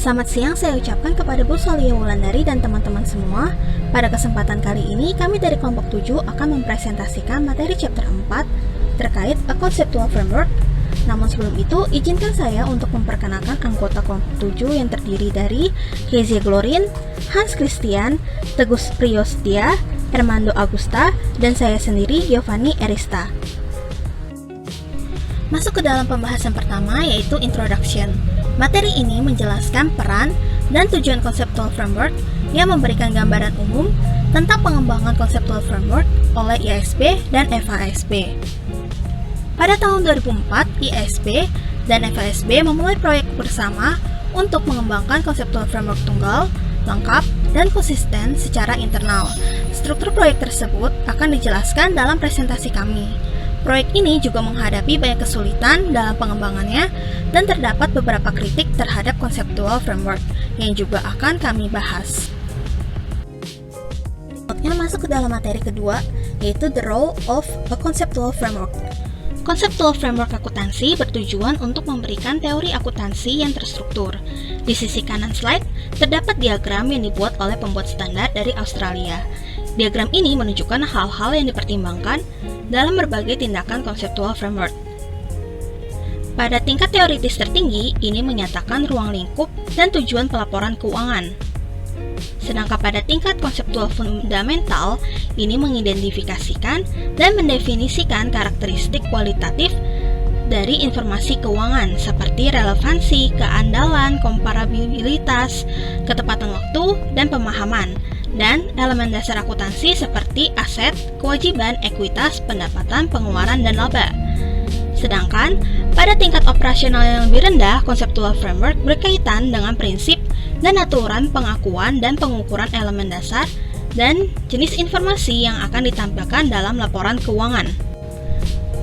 Selamat siang saya ucapkan kepada Bu Solia Wulandari dan teman-teman semua. Pada kesempatan kali ini, kami dari kelompok 7 akan mempresentasikan materi chapter 4 terkait A Conceptual Framework. Namun sebelum itu, izinkan saya untuk memperkenalkan anggota kelompok 7 yang terdiri dari Kezia Glorin, Hans Christian, Teguh Priyostia, Hermando Agusta, dan saya sendiri Giovanni Erista. Masuk ke dalam pembahasan pertama yaitu Introduction. Materi ini menjelaskan peran dan tujuan Conceptual Framework yang memberikan gambaran umum tentang pengembangan Conceptual Framework oleh IASP dan FASP. Pada tahun 2004, IASP dan FASP memulai proyek bersama untuk mengembangkan Conceptual Framework tunggal, lengkap, dan konsisten secara internal. Struktur proyek tersebut akan dijelaskan dalam presentasi kami. Proyek ini juga menghadapi banyak kesulitan dalam pengembangannya dan terdapat beberapa kritik terhadap Conceptual Framework yang juga akan kami bahas. Berikutnya masuk ke dalam materi kedua, yaitu The Role of a Conceptual Framework. Conceptual Framework akuntansi bertujuan untuk memberikan teori akuntansi yang terstruktur. Di sisi kanan slide, terdapat diagram yang dibuat oleh pembuat standar dari Australia. Diagram ini menunjukkan hal-hal yang dipertimbangkan dalam berbagai tindakan Conceptual Framework. Pada tingkat teoritis tertinggi, ini menyatakan ruang lingkup dan tujuan pelaporan keuangan. Sedangkan pada tingkat konseptual fundamental, ini mengidentifikasikan dan mendefinisikan karakteristik kualitatif dari informasi keuangan seperti relevansi, keandalan, komparabilitas, ketepatan waktu, dan pemahaman, dan elemen dasar akuntansi seperti aset, kewajiban, ekuitas, pendapatan, pengeluaran, dan laba. Sedangkan pada tingkat operasional yang lebih rendah, Conceptual Framework berkaitan dengan prinsip dan aturan pengakuan dan pengukuran elemen dasar dan jenis informasi yang akan ditampilkan dalam laporan keuangan.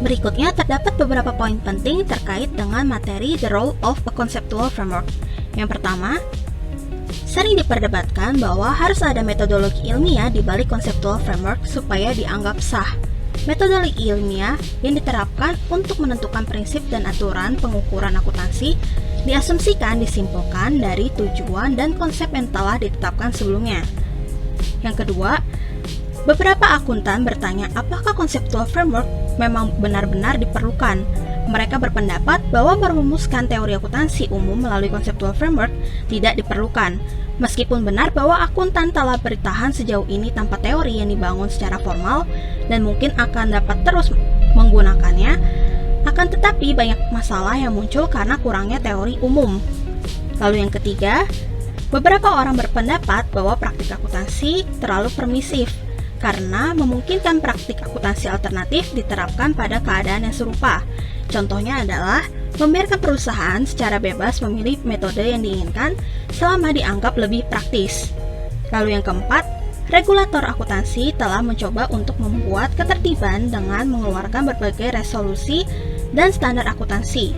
Berikutnya terdapat beberapa poin penting terkait dengan materi The Role of a Conceptual Framework. Yang pertama, sering diperdebatkan bahwa harus ada metodologi ilmiah di balik Conceptual Framework supaya dianggap sah. Metodologi ilmiah yang diterapkan untuk menentukan prinsip dan aturan pengukuran akuntansi diasumsikan disimpulkan dari tujuan dan konsep yang telah ditetapkan sebelumnya. Yang kedua, beberapa akuntan bertanya apakah Conceptual Framework memang benar-benar diperlukan. Mereka berpendapat bahwa merumuskan teori akuntansi umum melalui Conceptual Framework tidak diperlukan. Meskipun benar bahwa akuntan telah bertahan sejauh ini tanpa teori yang dibangun secara formal dan mungkin akan dapat terus menggunakannya, akan tetapi banyak masalah yang muncul karena kurangnya teori umum. Lalu yang ketiga, beberapa orang berpendapat bahwa praktik akuntansi terlalu permisif karena memungkinkan praktik akuntansi alternatif diterapkan pada keadaan yang serupa. Contohnya adalah membiarkan perusahaan secara bebas memilih metode yang diinginkan selama dianggap lebih praktis. Lalu yang keempat, regulator akuntansi telah mencoba untuk membuat ketertiban dengan mengeluarkan berbagai resolusi dan standar akuntansi.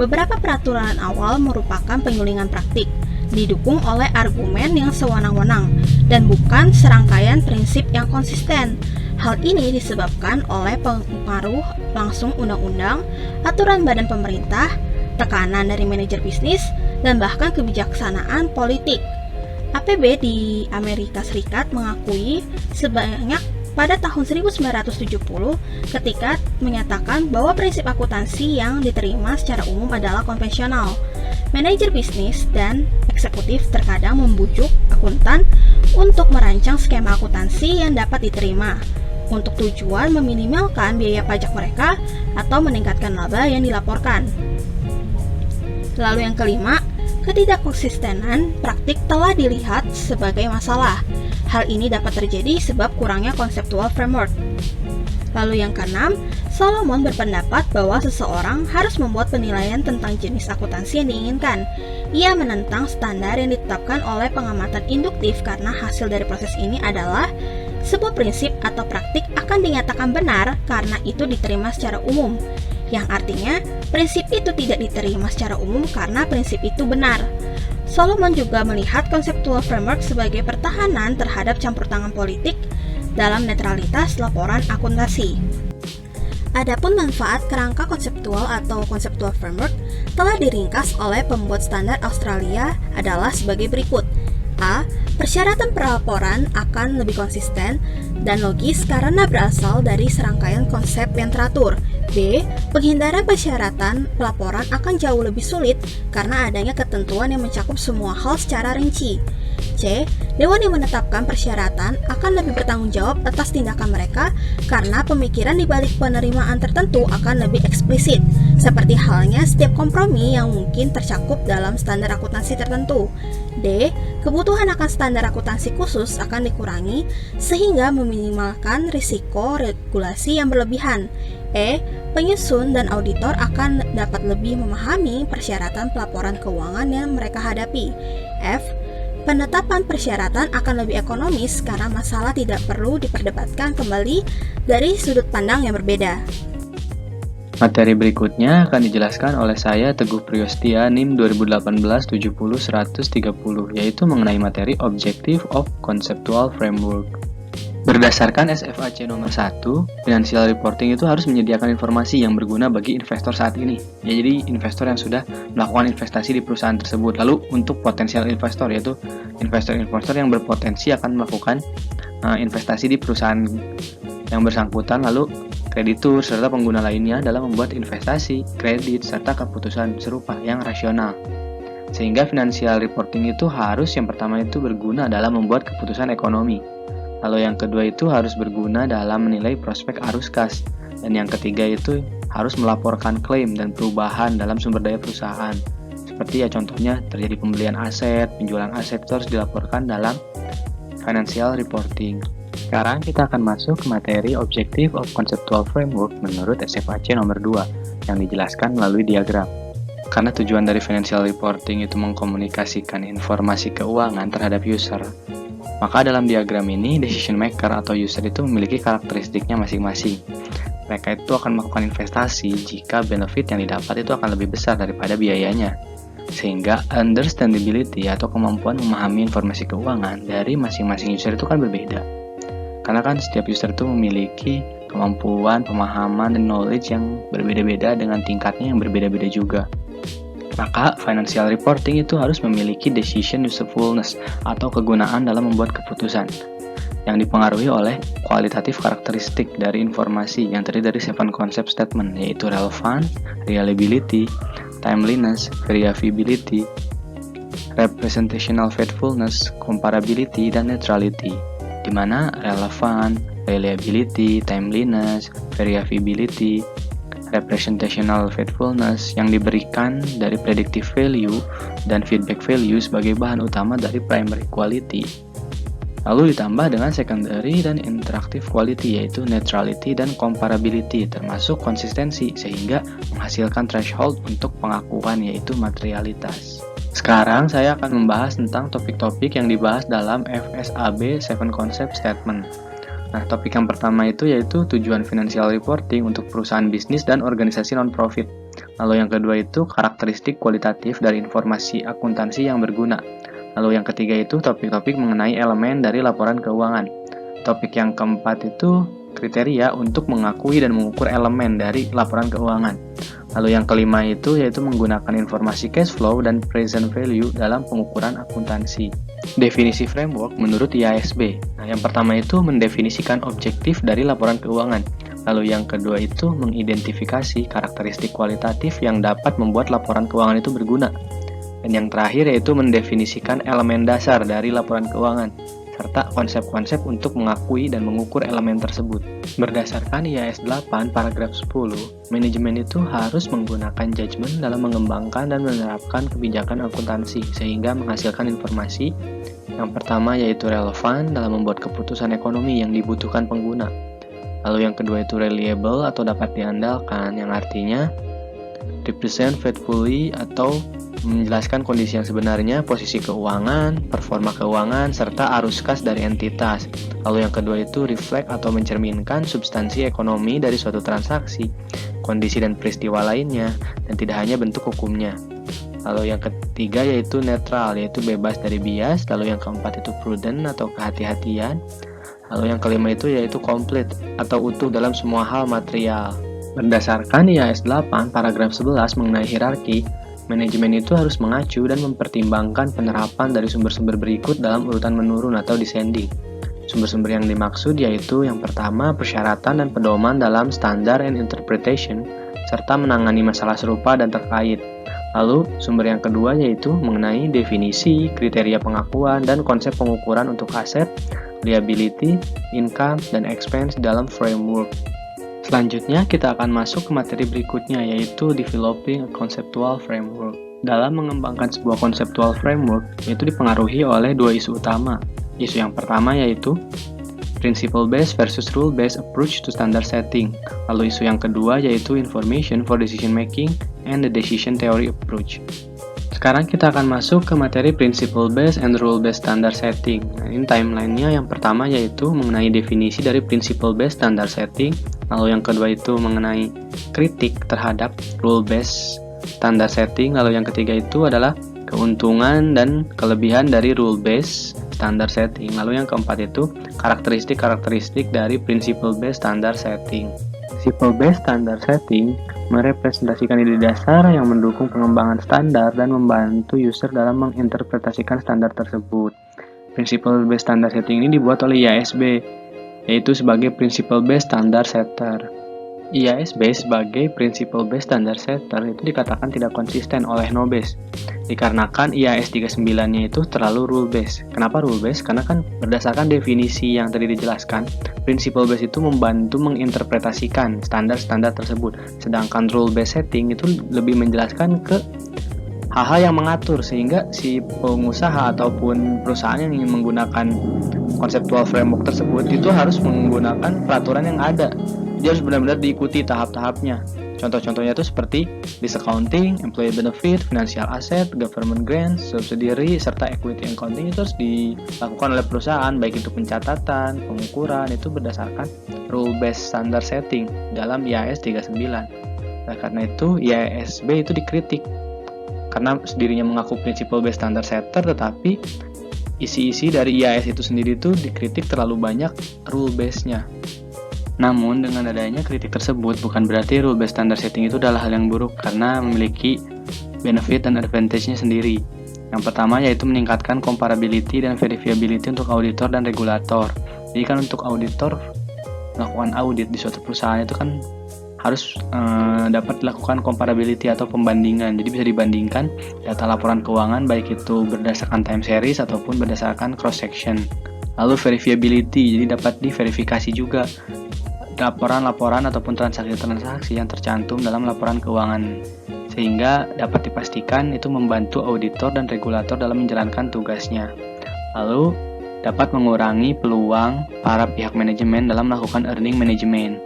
Beberapa peraturan awal merupakan penyulingan praktik, didukung oleh argumen yang sewenang-wenang dan bukan serangkaian prinsip yang konsisten. Hal ini disebabkan oleh pengaruh langsung undang-undang, aturan badan pemerintah, tekanan dari manajer bisnis, dan bahkan kebijaksanaan politik. APB di Amerika Serikat mengakui sebanyak pada tahun 1970 ketika menyatakan bahwa prinsip akuntansi yang diterima secara umum adalah konvensional. Manajer bisnis dan eksekutif terkadang membujuk akuntan untuk merancang skema akuntansi yang dapat diterima untuk tujuan meminimalkan biaya pajak mereka atau meningkatkan laba yang dilaporkan. Lalu yang kelima, ketidakkonsistenan praktik telah dilihat sebagai masalah. Hal ini dapat terjadi sebab kurangnya Conceptual Framework. Lalu yang keenam, Solomon berpendapat bahwa seseorang harus membuat penilaian tentang jenis akuntansi yang diinginkan. Ia menentang standar yang ditetapkan oleh pengamatan induktif karena hasil dari proses ini adalah sebuah prinsip atau praktik akan dinyatakan benar karena itu diterima secara umum, yang artinya prinsip itu tidak diterima secara umum karena prinsip itu benar. Solomon juga melihat Conceptual Framework sebagai pertahanan terhadap campur tangan politik dalam netralitas laporan akuntansi. Adapun manfaat kerangka konseptual atau Conceptual Framework telah diringkas oleh pembuat standar Australia adalah sebagai berikut. A. Persyaratan pelaporan akan lebih konsisten dan logis karena berasal dari serangkaian konsep yang teratur. B. Penghindaran persyaratan pelaporan akan jauh lebih sulit karena adanya ketentuan yang mencakup semua hal secara rinci. C. Dewan yang menetapkan persyaratan akan lebih bertanggung jawab atas tindakan mereka karena pemikiran di balik penerimaan tertentu akan lebih eksplisit, seperti halnya setiap kompromi yang mungkin tercakup dalam standar akuntansi tertentu. D. Kebutuhan akan standar akuntansi khusus akan dikurangi sehingga meminimalkan risiko regulasi yang berlebihan. E. Penyusun dan auditor akan dapat lebih memahami persyaratan pelaporan keuangan yang mereka hadapi. F. Penetapan persyaratan akan lebih ekonomis karena masalah tidak perlu diperdebatkan kembali dari sudut pandang yang berbeda. Materi berikutnya akan dijelaskan oleh saya Teguh Priyostia, NIM 2018-70-130, yaitu mengenai materi Objective of Conceptual Framework. Berdasarkan SFAC nomor 1, financial reporting itu harus menyediakan informasi yang berguna bagi investor saat ini. Ya, jadi investor yang sudah melakukan investasi di perusahaan tersebut. Lalu untuk potensial investor, yaitu investor-investor yang berpotensi akan melakukan investasi di perusahaan yang bersangkutan, lalu kreditur serta pengguna lainnya dalam membuat investasi, kredit, serta keputusan serupa yang rasional. Sehingga financial reporting itu harus yang pertama itu berguna dalam membuat keputusan ekonomi. Lalu yang kedua itu harus berguna dalam menilai prospek arus kas. Dan yang ketiga itu harus melaporkan klaim dan perubahan dalam sumber daya perusahaan. Seperti ya contohnya terjadi pembelian aset, penjualan aset itu harus dilaporkan dalam financial reporting. Sekarang kita akan masuk ke materi Objective of Conceptual Framework menurut SFAC nomor 2 yang dijelaskan melalui diagram. Karena tujuan dari financial reporting itu mengkomunikasikan informasi keuangan terhadap user, maka dalam diagram ini, decision maker atau user itu memiliki karakteristiknya masing-masing. Mereka itu akan melakukan investasi jika benefit yang didapat itu akan lebih besar daripada biayanya. Sehingga understandability atau kemampuan memahami informasi keuangan dari masing-masing user itu kan berbeda. Karena kan setiap user itu memiliki kemampuan, pemahaman, dan knowledge yang berbeda-beda dengan tingkatnya yang berbeda-beda juga. Maka financial reporting itu harus memiliki decision usefulness atau kegunaan dalam membuat keputusan yang dipengaruhi oleh kualitatif karakteristik dari informasi yang terdiri dari 7 concept statement, yaitu relevant, reliability, timeliness, verifiability, representational faithfulness, comparability, dan neutrality, di mana relevant, reliability, timeliness, verifiability, representational faithfulness yang diberikan dari predictive value dan feedback value sebagai bahan utama dari primary quality. Lalu ditambah dengan secondary dan interactive quality, yaitu neutrality dan comparability, termasuk konsistensi sehingga menghasilkan threshold untuk pengakuan, yaitu materialitas. Sekarang saya akan membahas tentang topik-topik yang dibahas dalam FSAB 7 Concept Statement. Nah, topik yang pertama itu yaitu tujuan financial reporting untuk perusahaan bisnis dan organisasi non-profit. Lalu yang kedua itu karakteristik kualitatif dari informasi akuntansi yang berguna. Lalu yang ketiga itu topik-topik mengenai elemen dari laporan keuangan. Topik yang keempat itu kriteria untuk mengakui dan mengukur elemen dari laporan keuangan. Lalu yang kelima itu yaitu menggunakan informasi cash flow dan present value dalam pengukuran akuntansi. Definisi framework menurut IASB. Nah, yang pertama itu mendefinisikan objektif dari laporan keuangan. Lalu yang kedua itu mengidentifikasi karakteristik kualitatif yang dapat membuat laporan keuangan itu berguna. Dan yang terakhir yaitu mendefinisikan elemen dasar dari laporan keuangan, serta konsep-konsep untuk mengakui dan mengukur elemen tersebut. Berdasarkan IAS 8 paragraf 10, manajemen itu harus menggunakan judgement dalam mengembangkan dan menerapkan kebijakan akuntansi sehingga menghasilkan informasi yang pertama yaitu relevan dalam membuat keputusan ekonomi yang dibutuhkan pengguna. Lalu yang kedua itu reliable atau dapat diandalkan, yang artinya represent faithfully atau menjelaskan kondisi yang sebenarnya, posisi keuangan, performa keuangan, serta arus kas dari entitas. Lalu yang kedua itu reflect atau mencerminkan substansi ekonomi dari suatu transaksi, kondisi dan peristiwa lainnya, dan tidak hanya bentuk hukumnya. Lalu yang ketiga yaitu netral, yaitu bebas dari bias. Lalu yang keempat itu prudent atau kehati-hatian. Lalu yang kelima itu yaitu complete atau utuh dalam semua hal material. Berdasarkan IAS 8 paragraf 11 mengenai hierarki, Manajemen itu harus mengacu dan mempertimbangkan penerapan dari sumber-sumber berikut dalam urutan menurun atau descending. Sumber-sumber yang dimaksud yaitu yang pertama, persyaratan dan pedoman dalam standar and interpretation, serta menangani masalah serupa dan terkait. Lalu, sumber yang kedua yaitu mengenai definisi, kriteria pengakuan, dan konsep pengukuran untuk aset, liability, income, dan expense dalam framework. Selanjutnya, kita akan masuk ke materi berikutnya, yaitu developing a conceptual framework. Dalam mengembangkan sebuah conceptual framework, itu dipengaruhi oleh dua isu utama. Isu yang pertama yaitu principle-based versus rule-based approach to standard setting. Lalu isu yang kedua yaitu information for decision making and the decision theory approach. Sekarang kita akan masuk ke materi principle-based and rule-based standard setting. Nah, ini timeline-nya yang pertama yaitu mengenai definisi dari principle-based standard setting. Lalu yang kedua itu mengenai kritik terhadap rule-based standard setting. Lalu yang ketiga itu adalah keuntungan dan kelebihan dari rule-based standard setting. Lalu yang keempat itu karakteristik-karakteristik dari principle-based standard setting. Principle-based standard setting merepresentasikan ide dasar yang mendukung pengembangan standar dan membantu user dalam menginterpretasikan standar tersebut. Principle-based standard setting ini dibuat oleh IASB, yaitu sebagai Principle-based Standard Setter. IASB sebagai Principle-based Standard Setter itu dikatakan tidak konsisten oleh Knowbase, dikarenakan IAS 39-nya itu terlalu rule-based. Kenapa rule-based? Karena kan berdasarkan definisi yang tadi dijelaskan, Principle-based itu membantu menginterpretasikan standar-standar tersebut, sedangkan rule-based setting itu lebih menjelaskan ke hal-hal yang mengatur, sehingga si pengusaha ataupun perusahaan yang ingin menggunakan conceptual framework tersebut itu harus menggunakan peraturan yang ada. Dia harus benar-benar diikuti tahap-tahapnya. Contoh-contohnya itu seperti discounting, employee benefit, financial asset, government grants, subsidiary, serta equity accounting itu harus dilakukan oleh perusahaan, baik itu pencatatan, pengukuran, itu berdasarkan rule-based standard setting dalam IAS 39. Nah, karena itu IASB itu dikritik karena dirinya mengaku principle-based standard setter, tetapi isi-isi dari IAS itu sendiri itu dikritik terlalu banyak rule-based-nya. Namun, dengan adanya kritik tersebut, bukan berarti rule-based standard setting itu adalah hal yang buruk, karena memiliki benefit dan advantage-nya sendiri. Yang pertama yaitu meningkatkan comparability dan verifiability untuk auditor dan regulator. Jadi kan untuk auditor melakukan audit di suatu perusahaan itu kan harus dapat dilakukan comparability atau pembandingan. Jadi bisa dibandingkan data laporan keuangan baik itu berdasarkan time series ataupun berdasarkan cross section. Lalu verifiability, jadi dapat diverifikasi juga laporan-laporan ataupun transaksi-transaksi yang tercantum dalam laporan keuangan, sehingga dapat dipastikan itu membantu auditor dan regulator dalam menjalankan tugasnya. Lalu dapat mengurangi peluang para pihak manajemen dalam melakukan earning management.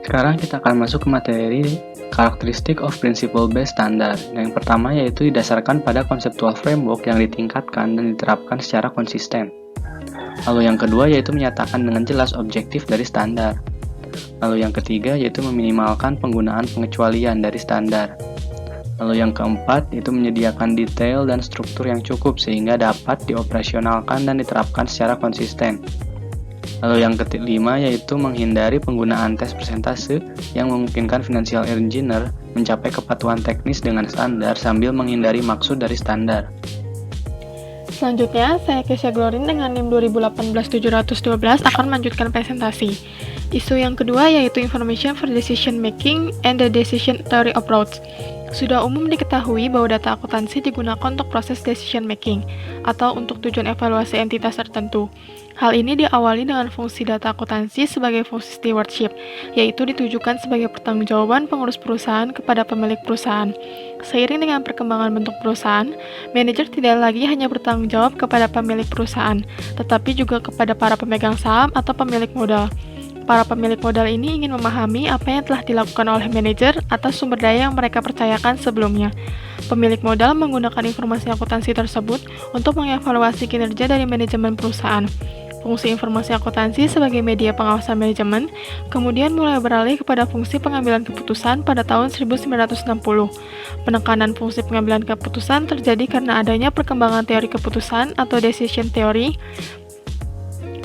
Sekarang kita akan masuk ke materi Characteristic of Principle-Based Standard. Yang pertama yaitu didasarkan pada conceptual framework yang ditingkatkan dan diterapkan secara konsisten. Lalu yang kedua yaitu menyatakan dengan jelas objektif dari standar. Lalu yang ketiga yaitu meminimalkan penggunaan pengecualian dari standar. Lalu yang keempat itu menyediakan detail dan struktur yang cukup sehingga dapat dioperasionalkan dan diterapkan secara konsisten. Lalu yang kelima yaitu menghindari penggunaan tes persentase yang memungkinkan financial engineer mencapai kepatuhan teknis dengan standar sambil menghindari maksud dari standar. Selanjutnya, saya Kesha Glorin dengan NIM 2018-712 akan melanjutkan presentasi. Isu yang kedua yaitu Information for Decision Making and the Decision Theory Approach. Sudah umum diketahui bahwa data akuntansi digunakan untuk proses decision making atau untuk tujuan evaluasi entitas tertentu. Hal ini diawali dengan fungsi data akuntansi sebagai fungsi stewardship, yaitu ditujukan sebagai pertanggungjawaban pengurus perusahaan kepada pemilik perusahaan. Seiring dengan perkembangan bentuk perusahaan, manajer tidak lagi hanya bertanggung jawab kepada pemilik perusahaan, tetapi juga kepada para pemegang saham atau pemilik modal. Para pemilik modal ini ingin memahami apa yang telah dilakukan oleh manajer atas sumber daya yang mereka percayakan sebelumnya. Pemilik modal menggunakan informasi akuntansi tersebut untuk mengevaluasi kinerja dari manajemen perusahaan. Fungsi informasi akuntansi sebagai media pengawasan manajemen kemudian mulai beralih kepada fungsi pengambilan keputusan pada tahun 1960. Penekanan fungsi pengambilan keputusan terjadi karena adanya perkembangan teori keputusan atau decision theory.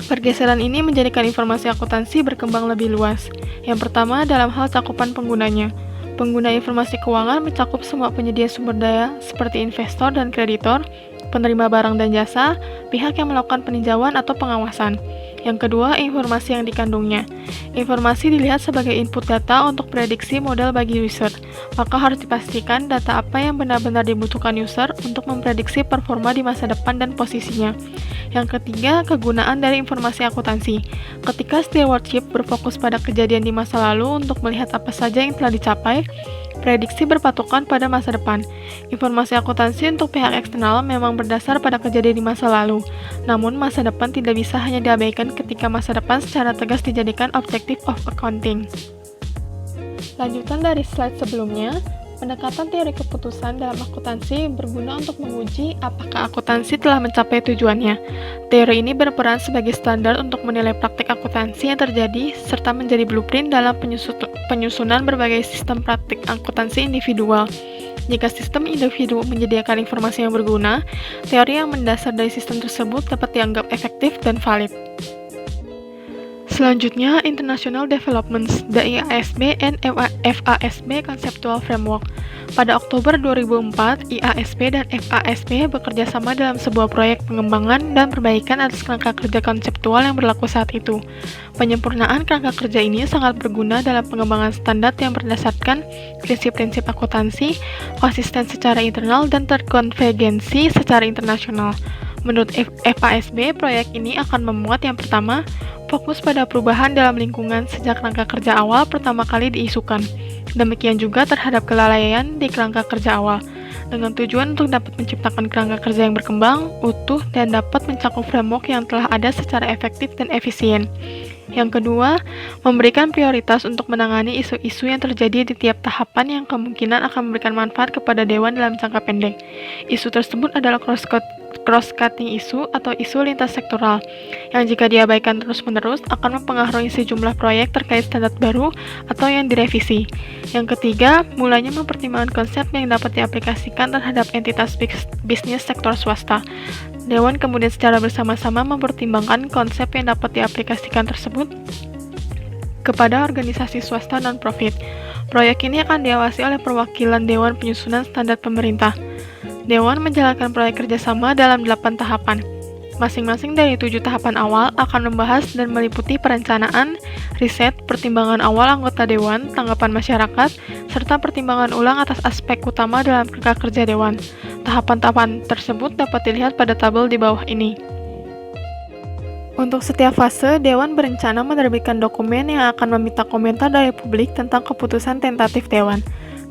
Pergeseran ini menjadikan informasi akuntansi berkembang lebih luas. Yang pertama dalam hal cakupan penggunanya. Pengguna informasi keuangan mencakup semua penyedia sumber daya seperti investor dan kreditor, penerima barang dan jasa, pihak yang melakukan peninjauan atau pengawasan. Yang kedua, informasi yang dikandungnya. Informasi dilihat sebagai input data untuk prediksi model bagi user, maka harus dipastikan data apa yang benar-benar dibutuhkan user untuk memprediksi performa di masa depan dan posisinya. Yang ketiga, kegunaan dari informasi akuntansi. Ketika stewardship berfokus pada kejadian di masa lalu untuk melihat apa saja yang telah dicapai, prediksi berpatokan pada masa depan. Informasi akuntansi untuk pihak eksternal memang berdasar pada kejadian di masa lalu, namun masa depan tidak bisa hanya diabaikan ketika masa depan secara tegas dijadikan objective of accounting. Lanjutan dari slide sebelumnya, pendekatan teori keputusan dalam akuntansi berguna untuk menguji apakah akuntansi telah mencapai tujuannya. Teori ini berperan sebagai standar untuk menilai praktik akuntansi yang terjadi serta menjadi blueprint dalam penyusunan berbagai sistem praktik akuntansi individual. Jika sistem individu menyediakan informasi yang berguna, teori yang mendasar dari sistem tersebut dapat dianggap efektif dan valid. Selanjutnya, International Developments, the IASB and FASB Conceptual Framework. Pada Oktober 2004, IASB dan FASB bekerja sama dalam sebuah proyek pengembangan dan perbaikan atas kerangka kerja konseptual yang berlaku saat itu. Penyempurnaan kerangka kerja ini sangat berguna dalam pengembangan standar yang berdasarkan prinsip-prinsip akuntansi, konsisten secara internal, dan terkonvergensi secara internasional. Menurut FASB, proyek ini akan memuat yang pertama, fokus pada perubahan dalam lingkungan sejak kerangka kerja awal pertama kali diisukan. Demikian juga terhadap kelalaian di kerangka kerja awal, dengan tujuan untuk dapat menciptakan kerangka kerja yang berkembang, utuh, dan dapat mencakup framework yang telah ada secara efektif dan efisien. Yang kedua, memberikan prioritas untuk menangani isu-isu yang terjadi di tiap tahapan yang kemungkinan akan memberikan manfaat kepada Dewan dalam jangka pendek. Isu tersebut adalah cross-cutting isu atau isu lintas sektoral, yang jika diabaikan terus-menerus akan mempengaruhi sejumlah proyek terkait standar baru atau yang direvisi. Yang ketiga, mulanya mempertimbangkan konsep yang dapat diaplikasikan terhadap entitas bisnis sektor swasta. Dewan kemudian secara bersama-sama mempertimbangkan konsep yang dapat diaplikasikan tersebut kepada organisasi swasta non-profit. Proyek ini akan diawasi oleh perwakilan Dewan Penyusunan Standar Pemerintah. Dewan menjalankan proyek kerjasama dalam 8 tahapan. Masing-masing dari 7 tahapan awal akan membahas dan meliputi perencanaan, riset, pertimbangan awal anggota Dewan, tanggapan masyarakat, serta pertimbangan ulang atas aspek utama dalam kerangka kerja Dewan. Tahapan-tahapan tersebut dapat dilihat pada tabel di bawah ini. Untuk setiap fase, Dewan berencana menerbitkan dokumen yang akan meminta komentar dari publik tentang keputusan tentatif Dewan.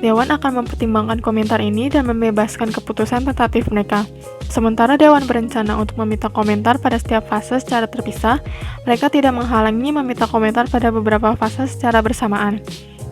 Dewan akan mempertimbangkan komentar ini dan membebaskan keputusan tentatif mereka. Sementara Dewan berencana untuk meminta komentar pada setiap fase secara terpisah, mereka tidak menghalangi meminta komentar pada beberapa fase secara bersamaan.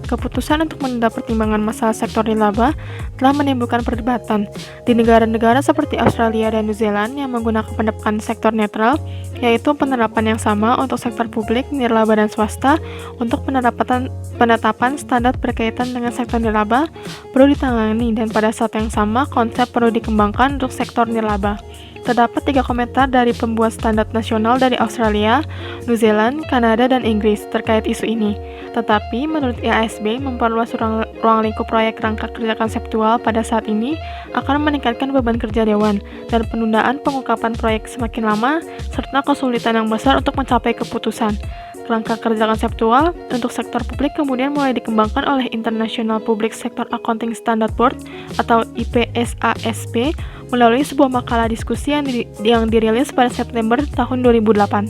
Keputusan untuk menunda pertimbangan masalah sektor nirlaba telah menimbulkan perdebatan di negara-negara seperti Australia dan New Zealand yang menggunakan pendekatan sektor netral, yaitu penerapan yang sama untuk sektor publik, nirlaba, dan swasta. Untuk penetapan standar berkaitan dengan sektor nirlaba perlu ditangani, dan pada saat yang sama konsep perlu dikembangkan untuk sektor nirlaba. Terdapat 3 komentar dari pembuat standar nasional dari Australia, New Zealand, Kanada, dan Inggris terkait isu ini. Tetapi, menurut IASB, memperluas ruang lingkup proyek kerangka kerja konseptual pada saat ini akan meningkatkan beban kerja Dewan, dan penundaan pengungkapan proyek semakin lama, serta kesulitan yang besar untuk mencapai keputusan. Kerangka kerja konseptual untuk sektor publik kemudian mulai dikembangkan oleh International Public Sector Accounting Standard Board atau IPSASB melalui sebuah makalah diskusi yang dirilis pada September tahun 2008.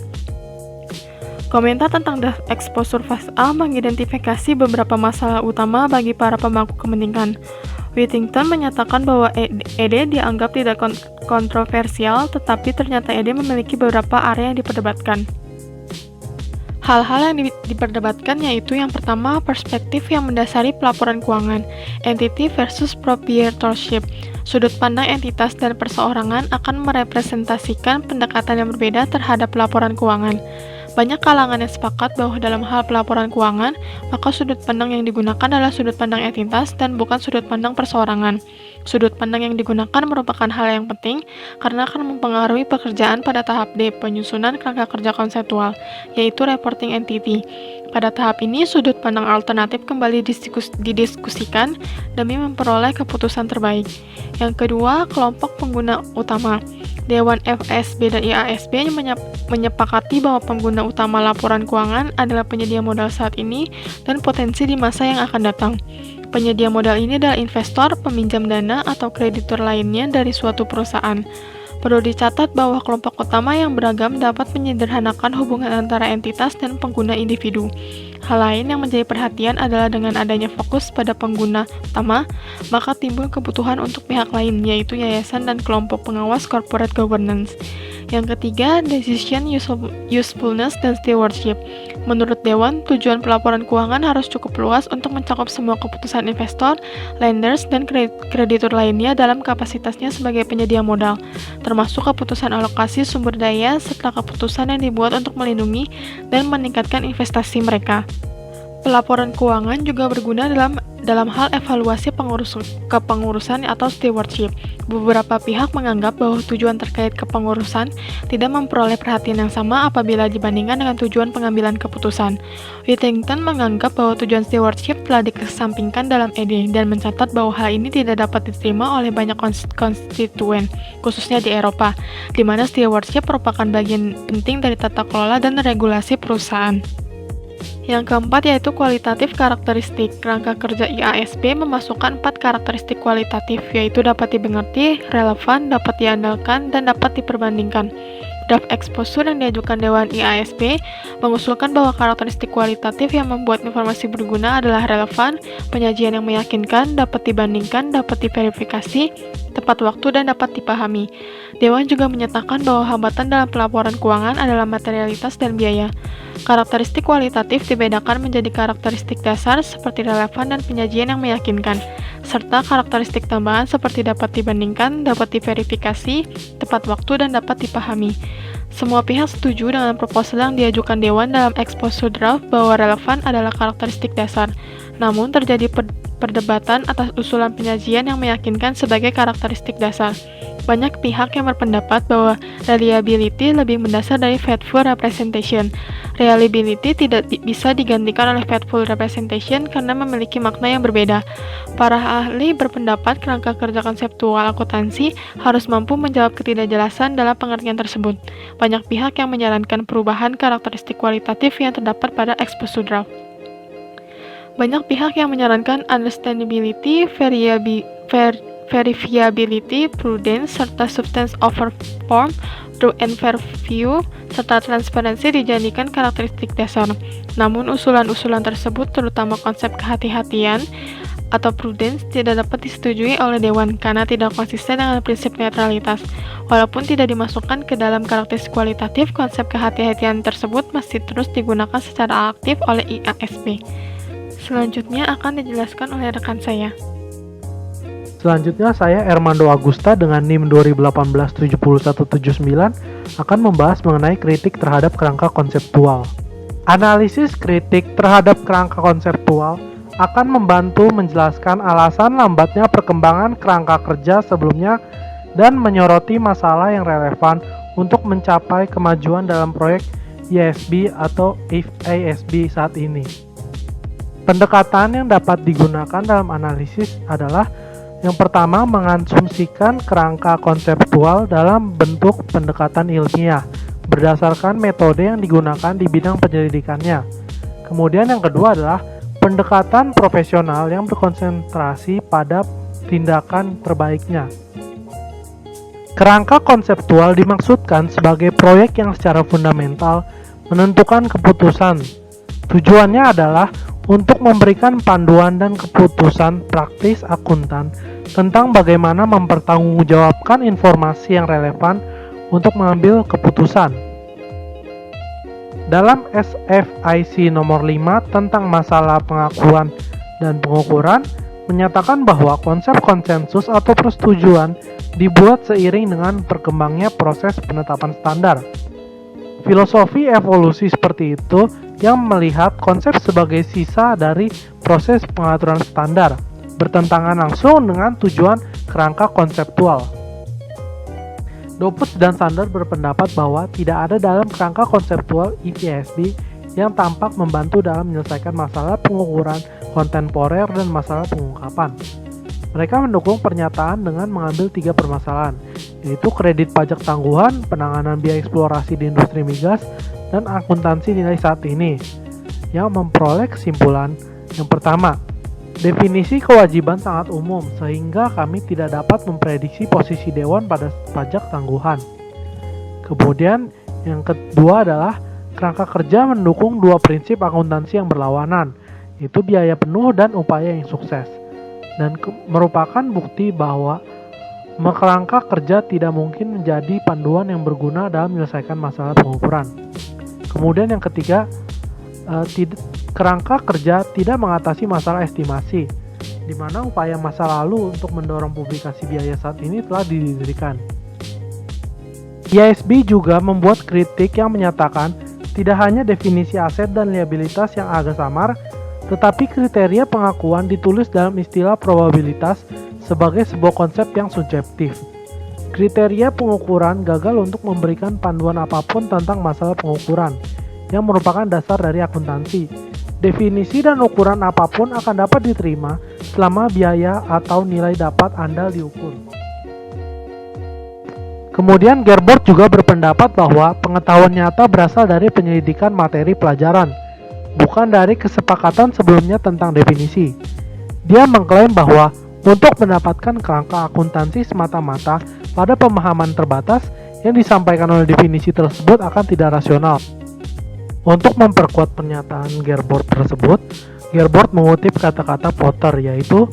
Komentar tentang draft exposure fase A mengidentifikasi beberapa masalah utama bagi para pemangku kepentingan. Whittington menyatakan bahwa ED dianggap tidak kontroversial, tetapi ternyata ED memiliki beberapa area yang diperdebatkan. Hal-hal yang diperdebatkan yaitu yang pertama, perspektif yang mendasari pelaporan keuangan, entity versus proprietorship. Sudut pandang entitas dan perseorangan akan merepresentasikan pendekatan yang berbeda terhadap pelaporan keuangan. Banyak kalangan yang sepakat bahwa dalam hal pelaporan keuangan, maka sudut pandang yang digunakan adalah sudut pandang entitas dan bukan sudut pandang perseorangan. Sudut pandang yang digunakan merupakan hal yang penting karena akan mempengaruhi pekerjaan pada tahap D, penyusunan kerangka kerja konseptual, yaitu reporting entity. Pada tahap ini, sudut pandang alternatif kembali didiskusikan demi memperoleh keputusan terbaik. Yang kedua, kelompok pengguna utama. Dewan FASB dan IASB menyepakati bahwa pengguna utama laporan keuangan adalah penyedia modal saat ini dan potensi di masa yang akan datang. Penyedia modal ini adalah investor, peminjam dana, atau kreditur lainnya dari suatu perusahaan. Perlu dicatat bahwa kelompok utama yang beragam dapat menyederhanakan hubungan antara entitas dan pengguna individu. Hal lain yang menjadi perhatian adalah dengan adanya fokus pada pengguna utama, maka timbul kebutuhan untuk pihak lain, yaitu yayasan dan kelompok pengawas corporate governance. Yang ketiga, decision usefulness dan stewardship. Menurut Dewan, tujuan pelaporan keuangan harus cukup luas untuk mencakup semua keputusan investor, lenders, dan kreditur lainnya dalam kapasitasnya sebagai penyedia modal, termasuk keputusan alokasi sumber daya serta keputusan yang dibuat untuk melindungi dan meningkatkan investasi mereka. Pelaporan keuangan juga berguna dalam hal evaluasi kepengurusan atau stewardship. Beberapa pihak menganggap bahwa tujuan terkait kepengurusan tidak memperoleh perhatian yang sama apabila dibandingkan dengan tujuan pengambilan keputusan. Whittington menganggap bahwa tujuan stewardship telah dikesampingkan dalam ED dan mencatat bahwa hal ini tidak dapat diterima oleh banyak konstituen, khususnya di Eropa, di mana stewardship merupakan bagian penting dari tata kelola dan regulasi perusahaan. Yang keempat yaitu kualitatif karakteristik. Kerangka kerja IASB memasukkan 4 karakteristik kualitatif, yaitu dapat dimengerti, relevan, dapat diandalkan, dan dapat diperbandingkan. Draft exposure yang diajukan Dewan IASB mengusulkan bahwa karakteristik kualitatif yang membuat informasi berguna adalah relevan, penyajian yang meyakinkan, dapat dibandingkan, dapat diverifikasi, tepat waktu, dan dapat dipahami. Dewan juga menyatakan bahwa hambatan dalam pelaporan keuangan adalah materialitas dan biaya. Karakteristik kualitatif dibedakan menjadi karakteristik dasar seperti relevan dan penyajian yang meyakinkan, serta karakteristik tambahan seperti dapat dibandingkan, dapat diverifikasi, tepat waktu, dan dapat dipahami. Semua pihak setuju dengan proposal yang diajukan Dewan dalam exposure draft bahwa relevan adalah karakteristik dasar. Namun terjadi perdebatan atas usulan penyajian yang meyakinkan sebagai karakteristik dasar. Banyak pihak yang berpendapat bahwa reliability lebih mendasar dari faithful representation. Reliability tidak bisa digantikan oleh faithful representation karena memiliki makna yang berbeda. Para ahli berpendapat kerangka kerja konseptual akuntansi harus mampu menjawab ketidakjelasan dalam pengertian tersebut. Banyak pihak yang menyarankan perubahan karakteristik kualitatif yang terdapat pada exposure draft. Banyak pihak yang menyarankan understandability, verifiability, prudence, serta substance over form, true and fair view, serta transparansi dijadikan karakteristik dasar. Namun usulan-usulan tersebut, terutama konsep kehati-hatian atau prudence, tidak dapat disetujui oleh Dewan karena tidak konsisten dengan prinsip netralitas. Walaupun tidak dimasukkan ke dalam karakteristik kualitatif, konsep kehati-hatian tersebut masih terus digunakan secara aktif oleh IASB. Selanjutnya akan dijelaskan oleh rekan saya. Selanjutnya saya Ermando Agusta dengan NIM 2018-7179 akan membahas mengenai kritik terhadap kerangka konseptual. Analisis kritik terhadap kerangka konseptual akan membantu menjelaskan alasan lambatnya perkembangan kerangka kerja sebelumnya dan menyoroti masalah yang relevan untuk mencapai kemajuan dalam proyek IASB atau FASB saat ini. Pendekatan yang dapat digunakan dalam analisis adalah yang pertama, mengasumsikan kerangka konseptual dalam bentuk pendekatan ilmiah berdasarkan metode yang digunakan di bidang penyelidikannya. Kemudian yang kedua adalah pendekatan profesional yang berkonsentrasi pada tindakan terbaiknya. Kerangka konseptual dimaksudkan sebagai proyek yang secara fundamental menentukan keputusan. Tujuannya adalah untuk memberikan panduan dan keputusan praktis akuntan tentang bagaimana mempertanggungjawabkan informasi yang relevan untuk mengambil keputusan. Dalam SFIC nomor 5 tentang masalah pengakuan dan pengukuran menyatakan bahwa konsep konsensus atau persetujuan dibuat seiring dengan berkembangnya proses penetapan standar. Filosofi evolusi seperti itu yang melihat konsep sebagai sisa dari proses pengaturan standar. bertentangan langsung dengan tujuan kerangka konseptual. Dopus dan Sander berpendapat bahwa tidak ada dalam kerangka konseptual IPSB yang tampak membantu dalam menyelesaikan masalah pengukuran kontemporer dan masalah pengungkapan. Mereka mendukung pernyataan dengan mengambil 3 permasalahan, yaitu kredit pajak tangguhan, penanganan biaya eksplorasi di industri migas, dan akuntansi nilai saat ini, yang memperoleh kesimpulan. Yang pertama, definisi kewajiban sangat umum sehingga kami tidak dapat memprediksi posisi dewan pada pajak tangguhan. Kemudian yang kedua adalah kerangka kerja mendukung 2 prinsip akuntansi yang berlawanan, yaitu biaya penuh dan upaya yang sukses, dan merupakan bukti bahwa kerangka kerja tidak mungkin menjadi panduan yang berguna dalam menyelesaikan masalah pengukuran. Kemudian yang ketiga, kerangka kerja tidak mengatasi masalah estimasi, di mana upaya masa lalu untuk mendorong publikasi biaya saat ini telah didirikan. IASB juga membuat kritik yang menyatakan tidak hanya definisi aset dan liabilitas yang agak samar, tetapi kriteria pengakuan ditulis dalam istilah probabilitas sebagai sebuah konsep yang subjektif. Kriteria pengukuran gagal untuk memberikan panduan apapun tentang masalah pengukuran, yang merupakan dasar dari akuntansi. Definisi dan ukuran apapun akan dapat diterima selama biaya atau nilai dapat andal diukur. Kemudian Gerbert juga berpendapat bahwa pengetahuan nyata berasal dari penyelidikan materi pelajaran, bukan dari kesepakatan sebelumnya tentang definisi. Dia mengklaim bahwa untuk mendapatkan kerangka akuntansi semata-mata pada pemahaman terbatas yang disampaikan oleh definisi tersebut akan tidak rasional. Untuk memperkuat pernyataan Gerbert tersebut, Gerbert mengutip kata-kata Potter, yaitu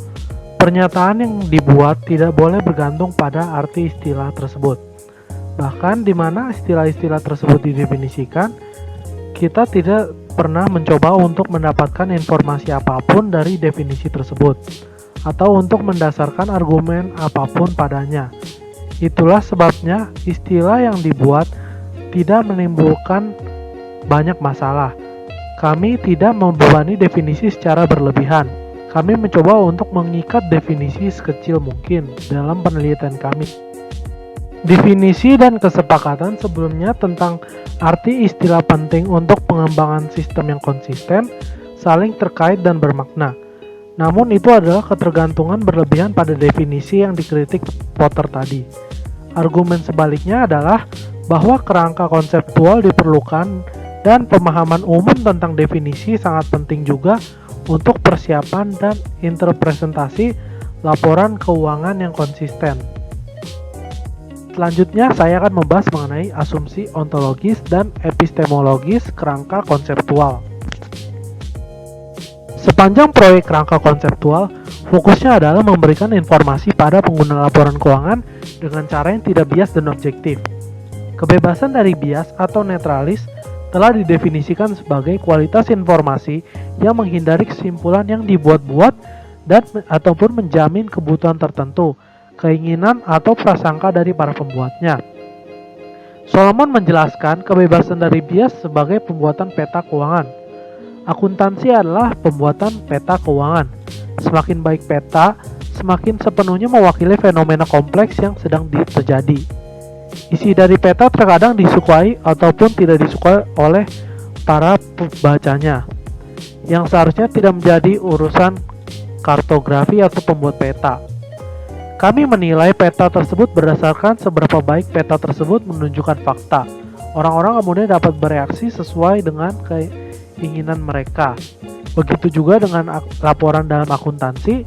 pernyataan yang dibuat tidak boleh bergantung pada arti istilah tersebut. Bahkan di mana istilah-istilah tersebut didefinisikan, kita tidak pernah mencoba untuk mendapatkan informasi apapun dari definisi tersebut, atau untuk mendasarkan argumen apapun padanya. Itulah sebabnya istilah yang dibuat tidak menimbulkan banyak masalah. Kami tidak membebani definisi secara berlebihan. Kami mencoba untuk mengikat definisi sekecil mungkin dalam penelitian kami. Definisi dan kesepakatan sebelumnya tentang arti istilah penting untuk pengembangan sistem yang konsisten saling terkait dan bermakna. Namun itu adalah ketergantungan berlebihan pada definisi yang dikritik Potter tadi. Argumen sebaliknya adalah bahwa kerangka konseptual diperlukan dan pemahaman umum tentang definisi sangat penting juga untuk persiapan dan interpretasi laporan keuangan yang konsisten. Selanjutnya saya akan membahas mengenai asumsi ontologis dan epistemologis kerangka konseptual. Sepanjang proyek kerangka konseptual, fokusnya adalah memberikan informasi pada pengguna laporan keuangan dengan cara yang tidak bias dan objektif. Kebebasan dari bias atau netralis telah didefinisikan sebagai kualitas informasi yang menghindari kesimpulan yang dibuat-buat dan ataupun menjamin kebutuhan tertentu, keinginan atau prasangka dari para pembuatnya. Solomon menjelaskan kebebasan dari bias sebagai pembuatan peta keuangan. Akuntansi adalah pembuatan peta keuangan. Semakin baik peta, semakin sepenuhnya mewakili fenomena kompleks yang sedang terjadi. Isi dari peta terkadang disukai ataupun tidak disukai oleh para pembacanya, yang seharusnya tidak menjadi urusan kartografi atau pembuat peta. Kami menilai peta tersebut berdasarkan seberapa baik peta tersebut menunjukkan fakta. Orang-orang kemudian dapat bereaksi sesuai dengan keinginan mereka. Begitu juga dengan laporan dalam akuntansi,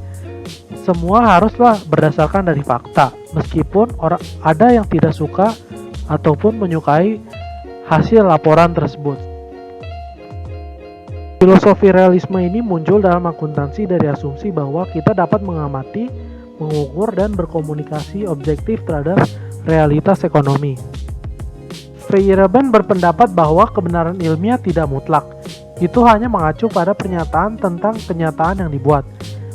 semua haruslah berdasarkan dari fakta, meskipun ada yang tidak suka ataupun menyukai hasil laporan tersebut. Filosofi realisme ini muncul dalam akuntansi dari asumsi bahwa kita dapat mengamati, mengukur, dan berkomunikasi objektif terhadap realitas ekonomi. Feyerabend berpendapat bahwa kebenaran ilmiah tidak mutlak, itu hanya mengacu pada pernyataan tentang kenyataan yang dibuat.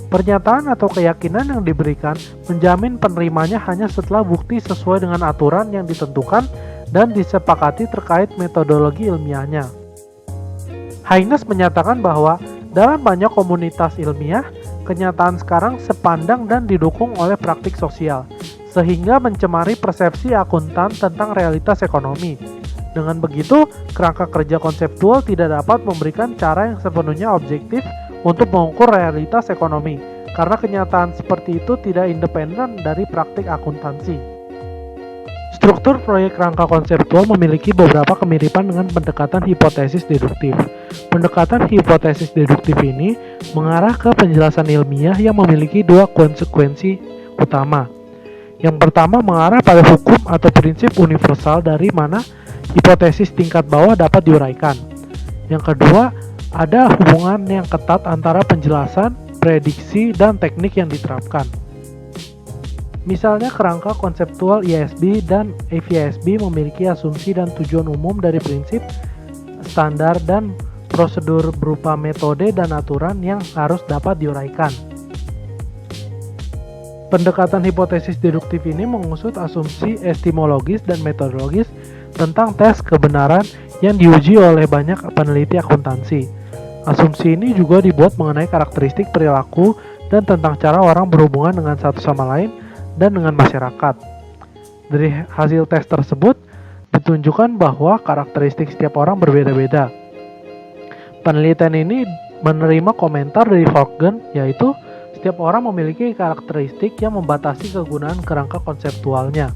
Pernyataan atau keyakinan yang diberikan menjamin penerimanya hanya setelah bukti sesuai dengan aturan yang ditentukan dan disepakati terkait metodologi ilmiahnya. Haynes menyatakan bahwa dalam banyak komunitas ilmiah, kenyataan sekarang sepandang dan didukung oleh praktik sosial, sehingga mencemari persepsi akuntan tentang realitas ekonomi. Dengan begitu, kerangka kerja konseptual tidak dapat memberikan cara yang sepenuhnya objektif untuk mengukur realitas ekonomi, karena kenyataan seperti itu tidak independen dari praktik akuntansi. Struktur proyek kerangka konseptual memiliki beberapa kemiripan dengan pendekatan hipotesis deduktif. Pendekatan hipotesis deduktif ini mengarah ke penjelasan ilmiah yang memiliki dua konsekuensi utama. Yang pertama mengarah pada hukum atau prinsip universal dari mana hipotesis tingkat bawah dapat diuraikan. Yang kedua, ada hubungan yang ketat antara penjelasan, prediksi, dan teknik yang diterapkan. Misalnya kerangka konseptual ISB dan FISB memiliki asumsi dan tujuan umum dari prinsip, standar, dan prosedur berupa metode dan aturan yang harus dapat diuraikan. Pendekatan hipotesis deduktif ini mengusut asumsi epistemologis dan metodologis tentang tes kebenaran yang diuji oleh banyak peneliti akuntansi. Asumsi ini juga dibuat mengenai karakteristik perilaku dan tentang cara orang berhubungan dengan satu sama lain dan dengan masyarakat. Dari hasil tes tersebut, ditunjukkan bahwa karakteristik setiap orang berbeda-beda. Penelitian ini menerima komentar dari Vaughan, yaitu setiap orang memiliki karakteristik yang membatasi kegunaan kerangka konseptualnya.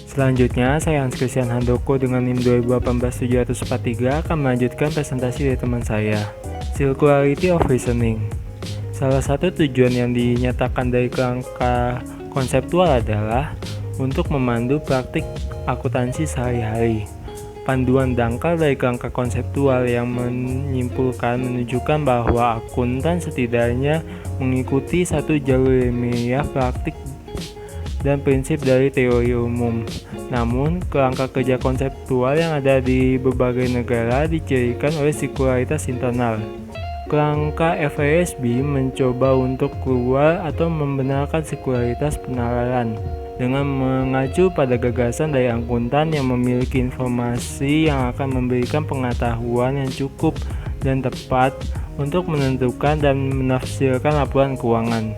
Selanjutnya, saya Hans Christian Handoko dengan NIM 2018-743 akan melanjutkan presentasi dari teman saya, Circularity of Reasoning. Salah satu tujuan yang dinyatakan dari kerangka konseptual adalah untuk memandu praktik akuntansi sehari-hari. Panduan dangkal dari kerangka konseptual yang menunjukkan bahwa akuntan setidaknya mengikuti satu jalur ilmiah praktik dan prinsip dari teori umum. Namun, kerangka kerja konseptual yang ada di berbagai negara dicirikan oleh sirkularitas internal. Kerangka FISB mencoba untuk keluar atau membenarkan sirkularitas penalaran dengan mengacu pada gagasan dari akuntan yang memiliki informasi yang akan memberikan pengetahuan yang cukup dan tepat untuk menentukan dan menafsirkan laporan keuangan.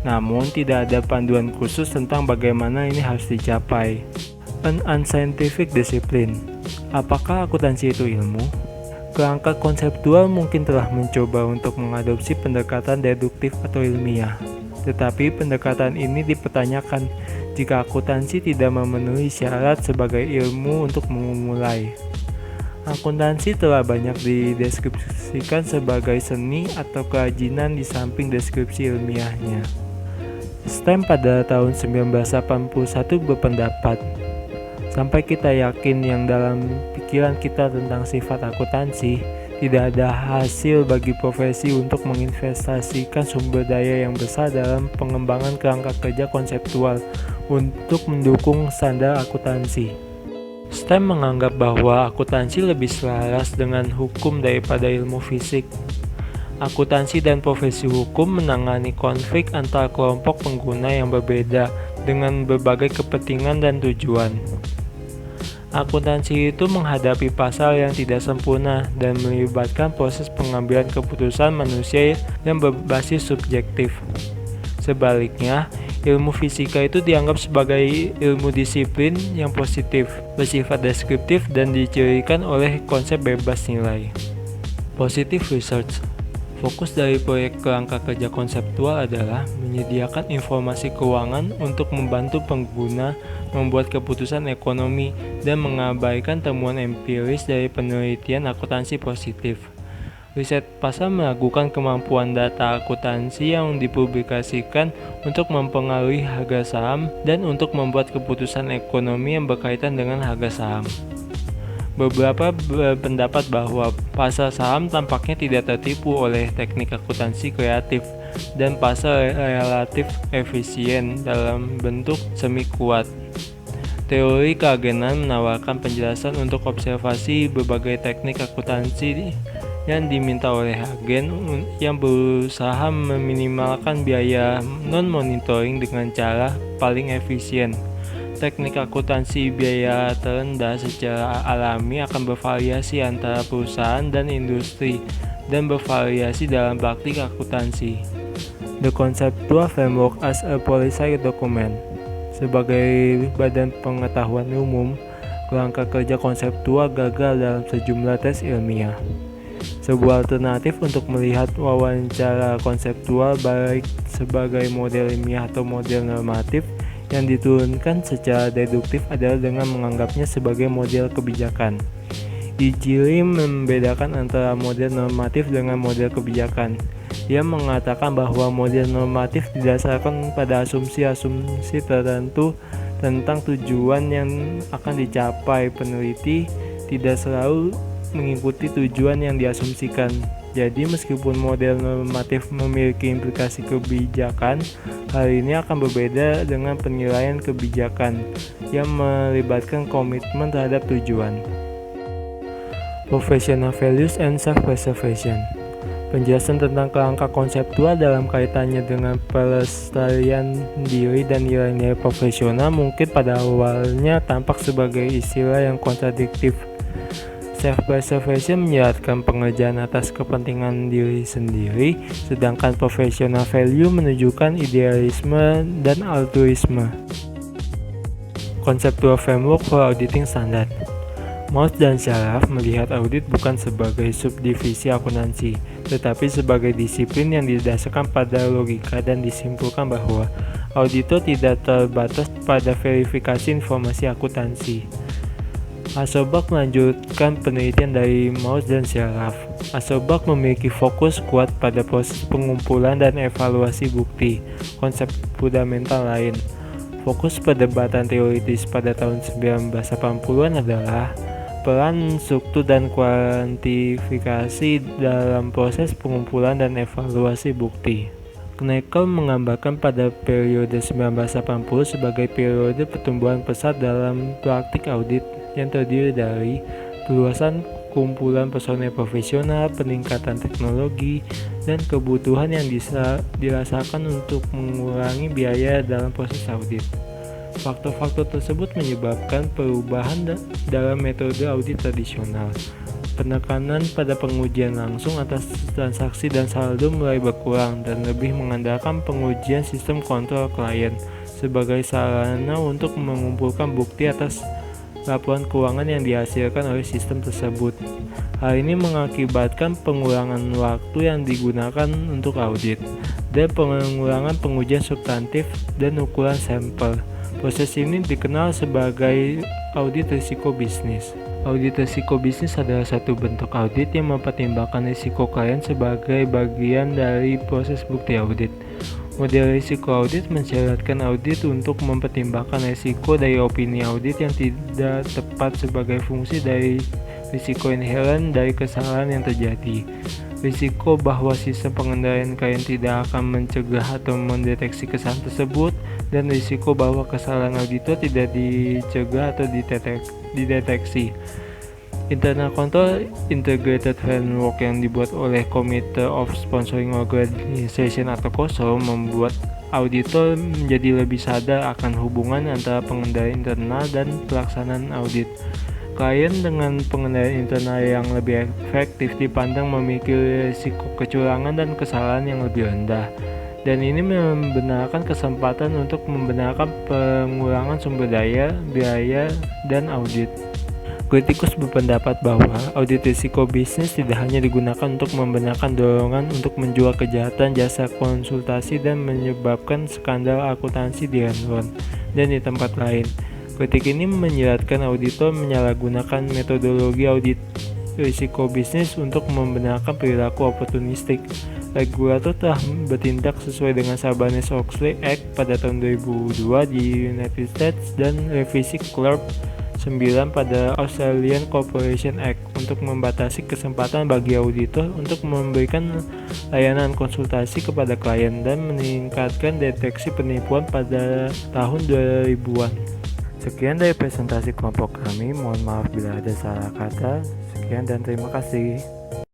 Namun, tidak ada panduan khusus tentang bagaimana ini harus dicapai. An unscientific discipline. Apakah akuntansi itu ilmu? Kerangka konseptual mungkin telah mencoba untuk mengadopsi pendekatan deduktif atau ilmiah. Tetapi pendekatan ini dipertanyakan jika akuntansi tidak memenuhi syarat sebagai ilmu untuk memulai. Akuntansi telah banyak dideskripsikan sebagai seni atau kerajinan di samping deskripsi ilmiahnya. Stem pada tahun 1981 berpendapat, sampai kita yakin yang dalam pikiran kita tentang sifat akuntansi, tidak ada hasil bagi profesi untuk menginvestasikan sumber daya yang besar dalam pengembangan kerangka kerja konseptual untuk mendukung standar akuntansi. Stem menganggap bahwa akuntansi lebih selaras dengan hukum daripada ilmu fisik. Akuntansi dan profesi hukum menangani konflik antar kelompok pengguna yang berbeda dengan berbagai kepentingan dan tujuan. Akuntansi itu menghadapi pasar yang tidak sempurna dan melibatkan proses pengambilan keputusan manusia yang berbasis subjektif. Sebaliknya, ilmu fisika itu dianggap sebagai ilmu disiplin yang positif, bersifat deskriptif dan dicirikan oleh konsep bebas nilai. Positive research. Fokus dari proyek kerangka kerja konseptual adalah menyediakan informasi keuangan untuk membantu pengguna membuat keputusan ekonomi dan mengabaikan temuan empiris dari penelitian akuntansi positif. Riset pasar meragukan kemampuan data akuntansi yang dipublikasikan untuk mempengaruhi harga saham dan untuk membuat keputusan ekonomi yang berkaitan dengan harga saham. Beberapa berpendapat bahwa pasar saham tampaknya tidak tertipu oleh teknik akuntansi kreatif dan pasar relatif efisien dalam bentuk semi kuat. Teori keagenan menawarkan penjelasan untuk observasi berbagai teknik akuntansi yang diminta oleh agen yang berusaha meminimalkan biaya non-monitoring dengan cara paling efisien. Teknik akuntansi biaya terendah secara alami akan bervariasi antara perusahaan dan industri dan bervariasi dalam praktik akuntansi. The conceptual framework as a policy document. Sebagai badan pengetahuan umum, kerangka kerja konseptual gagal dalam sejumlah tes ilmiah. Sebuah alternatif untuk melihat wawancara konseptual baik sebagai model ilmiah atau model normatif yang diturunkan secara deduktif adalah dengan menganggapnya sebagai model kebijakan. Ijili membedakan antara model normatif dengan model kebijakan. Dia mengatakan bahwa model normatif didasarkan pada asumsi-asumsi tertentu tentang tujuan yang akan dicapai. Peneliti tidak selalu mengikuti tujuan yang diasumsikan. Jadi meskipun model normatif memiliki implikasi kebijakan, hal ini akan berbeda dengan penilaian kebijakan yang melibatkan komitmen terhadap tujuan. Professional values and self-preservation. Penjelasan tentang kerangka konseptual dalam kaitannya dengan pelestarian diri dan nilai-nilai profesional mungkin pada awalnya tampak sebagai istilah yang kontradiktif. Self-preservation menyeratkan pengerjaan atas kepentingan diri sendiri, sedangkan professional value menunjukkan idealisme dan altruisme. Conceptual framework for auditing standard. Maus dan Sharaf melihat audit bukan sebagai subdivisi akuntansi, tetapi sebagai disiplin yang didasarkan pada logika dan disimpulkan bahwa auditor tidak terbatas pada verifikasi informasi akuntansi. Asobak melanjutkan penelitian dari Maus dan Sharaf. Asobak memiliki fokus kuat pada proses pengumpulan dan evaluasi bukti, konsep fundamental lain. Fokus perdebatan teoritis pada tahun 1980-an adalah peran struktur dan kuantifikasi dalam proses pengumpulan dan evaluasi bukti. Kneckel menggambarkan pada periode 1980 sebagai periode pertumbuhan pesat dalam praktik audit yang terdiri dari perluasan kumpulan personel profesional, peningkatan teknologi, dan kebutuhan yang dirasakan untuk mengurangi biaya dalam proses audit. Faktor-faktor tersebut menyebabkan perubahan dalam metode audit tradisional. Penekanan pada pengujian langsung atas transaksi dan saldo mulai berkurang dan lebih mengandalkan pengujian sistem kontrol klien sebagai sarana untuk mengumpulkan bukti atas laporan keuangan yang dihasilkan oleh sistem tersebut. Hal ini mengakibatkan pengurangan waktu yang digunakan untuk audit dan pengurangan pengujian substantif dan ukuran sampel. Proses ini dikenal sebagai audit risiko bisnis. Audit risiko bisnis adalah satu bentuk audit yang mempertimbangkan risiko klien sebagai bagian dari proses bukti audit. Model risiko audit mensyaratkan audit untuk mempertimbangkan risiko dari opini audit yang tidak tepat sebagai fungsi dari risiko inheren dari kesalahan yang terjadi. Risiko bahwa sistem pengendalian klien tidak akan mencegah atau mendeteksi kesalahan tersebut, dan risiko bahwa kesalahan auditor tidak dicegah atau dideteksi. Internal Control Integrated Framework yang dibuat oleh Committee of Sponsoring Organization atau COSO membuat auditor menjadi lebih sadar akan hubungan antara pengendalian internal dan pelaksanaan audit. Klien dengan pengendalian internal yang lebih efektif dipandang memiliki risiko kecurangan dan kesalahan yang lebih rendah, dan ini membenarkan kesempatan untuk membenarkan pengurangan sumber daya, biaya, dan audit. Kritikus berpendapat bahwa audit risiko bisnis tidak hanya digunakan untuk membenarkan dorongan untuk menjual kejahatan jasa konsultasi dan menyebabkan skandal akuntansi di Enron dan di tempat lain. Kritik ini menyeratkan auditor menyalahgunakan metodologi audit risiko bisnis untuk membenarkan perilaku oportunistik. Regulator telah bertindak sesuai dengan Sarbanes-Oxley Act pada tahun 2002 di United States dan revisi CLERP 9 pada Australian Corporation Act untuk membatasi kesempatan bagi auditor untuk memberikan layanan konsultasi kepada klien dan meningkatkan deteksi penipuan pada tahun 2000-an. Sekian dari presentasi kelompok kami, mohon maaf bila ada salah kata. Sekian dan terima kasih.